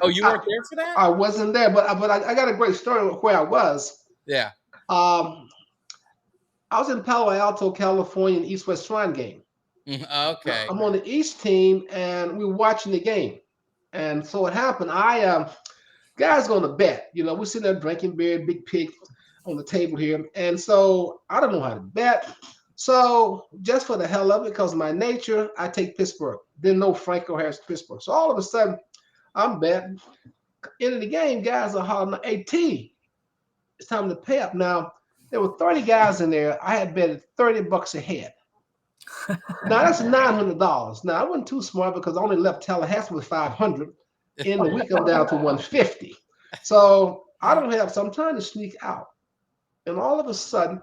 Oh, you weren't there for that? I wasn't there, but I got a great story of where I was. Yeah. Um, I was in Palo Alto, California, in East West Shrine game. Now, Okay. I'm on the East team, and we were watching the game. And so what happened? Guys going to bet. We're sitting there drinking beer, big pig on the table here, and so I don't know how to bet. So just for the hell of it, because of my nature, I take Pittsburgh. Didn't know Franco Harris Pittsburgh. So all of a sudden, I'm betting. End of the game, guys are hollering, "AT, it's time to pay up." Now, there were 30 guys in there. I had betted $30 a head. Now that's $900. Now I wasn't too smart because I only left Tallahassee with 500. In the week I'm down to 150. So I don't have. So I'm trying to sneak out, and all of a sudden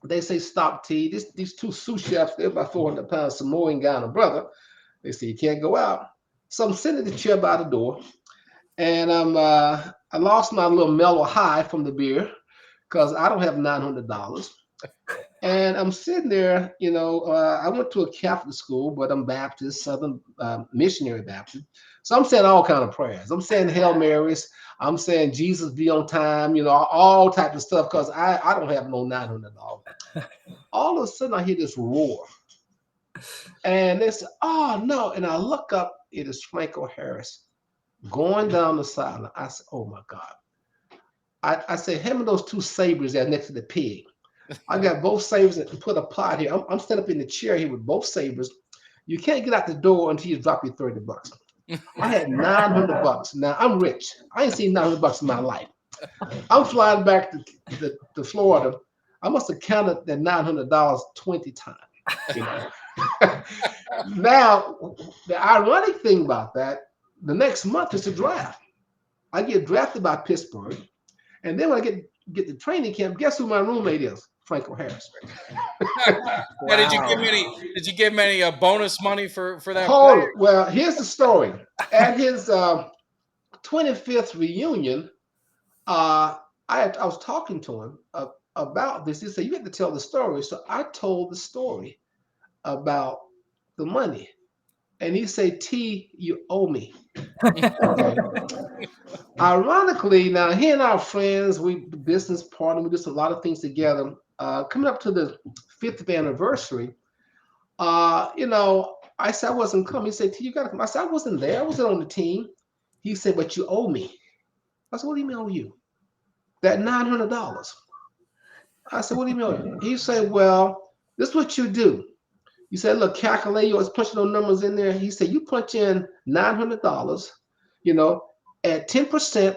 they say, "Stop, T." These two sous chefs, they're about 400 pounds, Samoan guy and a brother. They say you can't go out. So I'm sitting in the chair by the door, and I lost my little mellow high from the beer because I don't have $900. And I'm sitting there, I went to a Catholic school, but I'm Baptist, Southern Missionary Baptist. So I'm saying all kind of prayers. I'm saying Hail Marys. I'm saying Jesus be on time, all type of stuff because I don't have no $900. All of a sudden, I hear this roar. And they say, "Oh, no." And I look up, it is Franco Harris going down the side. I said, "Oh, my God." I say, "Hand me those two sabers there next to the pig." I got both sabers and put a pot here. I'm standing up in the chair here with both sabers. You can't get out the door until you drop your $30. I had $900. Now I'm rich. I ain't seen $900 in my life. I'm flying back to Florida. I must have counted that $900 20 times. You know. Now, the ironic thing about that, the next month is the draft. I get drafted by Pittsburgh, and then when I get to training camp, guess who my roommate is? Franco Harris. Now, did you give Wow. him any? Did you give him any bonus money for that play? Hold. Well, here's the story. At his 25th reunion, I was talking to him about this. He said, "You have to tell the story." So I told the story about the money. And he said, "T, you owe me." Okay. Ironically, now he and our friends, we business partner, we did a lot of things together. Coming up to the 50th anniversary, I said I wasn't coming. He said, "T, you gotta come." I said, "I wasn't there. I wasn't on the team." He said, "But you owe me." I said, "What do you mean owe you?" "That $900. I said, "What do you mean?" He said, "Well, this is what you do." You said, "Look, calculate, you always punching those numbers in there." He said, "You punch in $900, you know, at 10%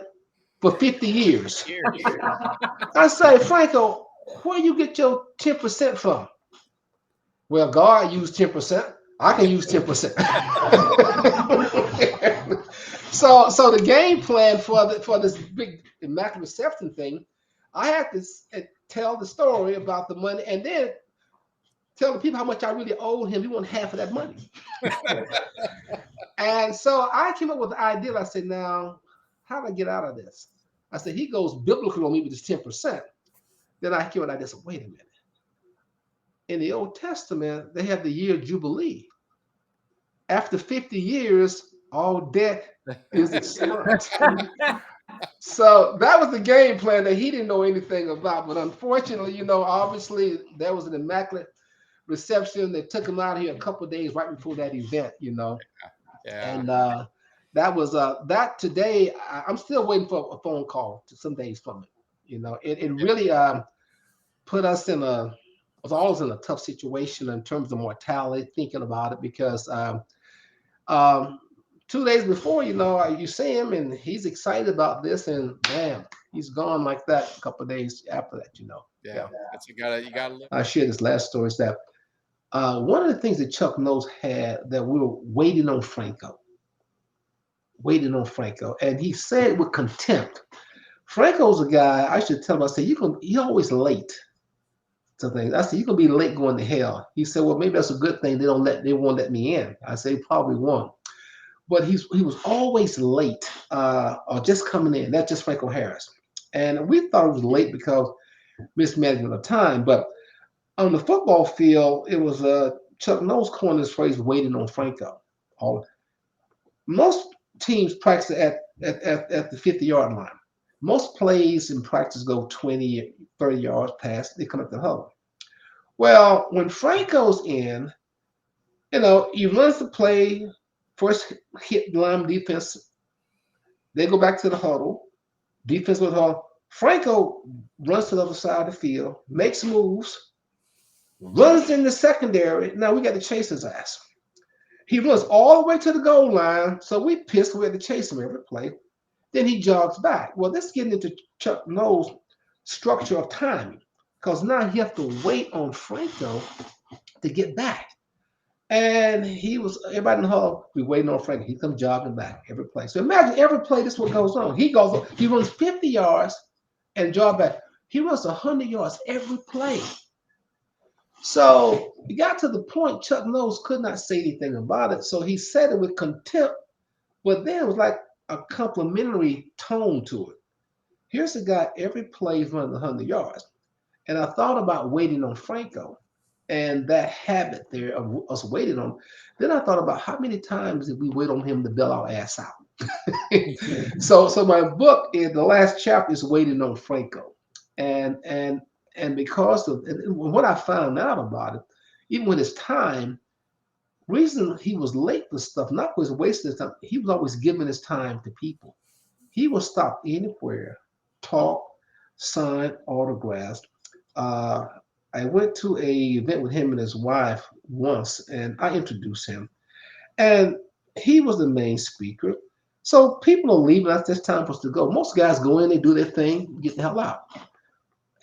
for 50 years." Years. I say, "Franco, where you get your 10% from?" "Well, God used 10%. I can use 10%." So the game plan for this big immaculate reception thing, I had to tell the story about the money and then tell the people how much I really owed him. He wanted half of that money. And so I came up with the idea. I said, "Now, how do I get out of this?" I said, "He goes biblical on me with his 10%. Then I came up with this. Wait a minute. In the Old Testament, they have the year Jubilee. After 50 years, all debt is expunged." So that was the game plan that he didn't know anything about. But unfortunately, obviously there was an immaculate reception. They took him out here a couple of days right before that event. Yeah. And that was that today. I'm still waiting for a phone call to some days from it. It really put us in a was always in a tough situation in terms of mortality, thinking about it because um, 2 days before, you see him and he's excited about this, and bam, he's gone like that a couple of days after that. Yeah. Yeah. That's you gotta live I shared this last story is that one of the things that Chuck Nose had that we were waiting on Franco, and he said with contempt. Franco's a guy, I should tell him, I said, you're always late to things. I said, "You're gonna be late going to hell." He said, "Well, maybe that's a good thing. They won't let me in." I say, "Probably won't." But he was always late, or just coming in. That's just Franco Harris. And we thought it was late because mismanagement of time. But on the football field, it was Chuck Nose coined this phrase, "waiting on Franco." All most teams practice at the 50-yard line. Most plays in practice go 20, 30 yards past. They come up the huddle. Well, when Franco's in, he runs the play, first hit line defense. They go back to the huddle. Defense with huddle. Franco runs to the other side of the field, makes moves, runs in the secondary. Now we got to chase his ass. He runs all the way to the goal line, so we pissed. We had to chase him every play. Then he jogs back. Well, this is getting into Chuck Noll's structure of timing, because now he has to wait on Franco to get back. And everybody in the hall, we waiting on Franco. He comes jogging back every play. So imagine every play, this is what goes on. He runs 50 yards and jog back. He runs 100 yards every play. So it got to the point Chuck Knowles could not say anything about it. So he said it with contempt, but then it was like a complimentary tone to it. Here's a guy, every play is running 100 yards. And I thought about waiting on Franco and that habit there of us waiting on. Then I thought about how many times did we wait on him to bail our ass out. So my book, the last chapter is waiting on Franco. And because of what I found out about it, even with his time, reason he was late for stuff, not because wasting his time, he was always giving his time to people. He would stop anywhere, talk, sign autographs. I went to a event with him and his wife once, and I introduced him. And he was the main speaker. So people are leaving at this time for us to go. Most guys go in, they do their thing, get the hell out.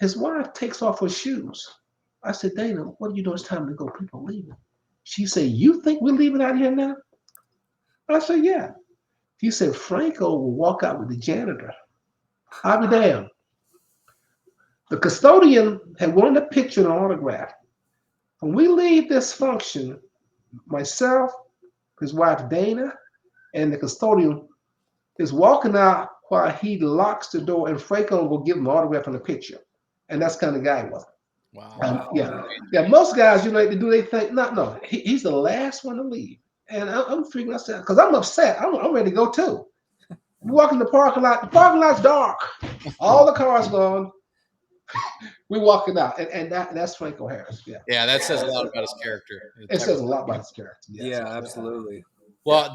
His wife takes off her shoes. I said, Dana, what are you doing? It's time to go. People are leaving. She said, you think we're leaving out here now? I said, yeah. He said, Franco will walk out with the janitor. I'll be damned. The custodian had wanted a picture and an autograph. When we leave this function, myself, his wife Dana, and the custodian is walking out while he locks the door, and Franco will give him an autograph and a picture. And that's the kind of guy he was. Wow. Yeah. Most guys, they think, no. He's the last one to leave. And I'm figuring out, because I'm upset. I'm ready to go too. We walk in the parking lot. The parking lot's dark. All the cars gone. We're walking out, and that's Franco Harris. Yeah, that says a lot about his character. It says a lot about his character. Yes. Yeah, absolutely. Well,